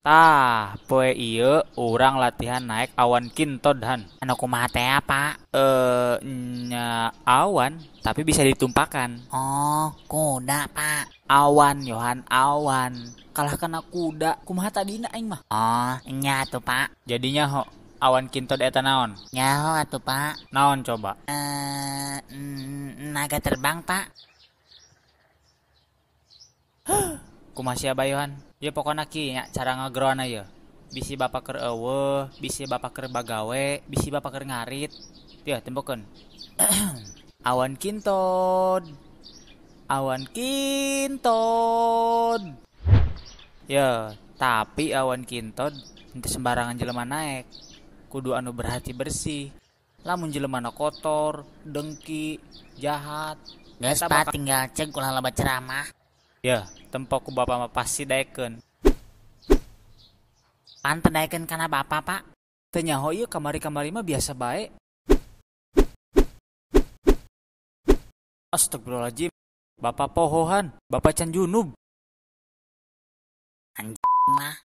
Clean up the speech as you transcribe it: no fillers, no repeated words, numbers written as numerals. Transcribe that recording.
Tah, poe ieu urang latihan naik awan kintod han. Anu kumaha teh, Pak? Nya awan, tapi bisa ditumpahkan. Oh, kuda, Pak. Awan, Yohan, awan. Kalah kena kuda, kumaha tadina aing mah. Oh, nya tuh, Pak. Jadinya ho, awan kintod eta naon? Nyaho atuh, Pak. Naon coba? Naga terbang, Pak. Kumaha sia Yohan? Ya pokona kieu nya cara ngageroana ieu. Bisi bapak keur eueuh, bisi bapak keur bagawe, bisi bapak keur ngarit. Teu tembokeun. Awan kintod. Awan kintod. Ya, tapi awan kintod henteu sembarangan jelema naek. Kudu anu berhati bersih. Lamun jelemana kotor, dengki, jahat, Geus, eta Pak, bakal tinggal cek ulah loba ceramah. ya, tempok ku bapak mah pasti daekeun. Pan pendaekeun kana Bapak, Pak. Teu nyaho ieu kamari-kamari mah biasa bae. Astagfirullahaladzim. Bapak pohohan, Bapak can junub. Anjing mah.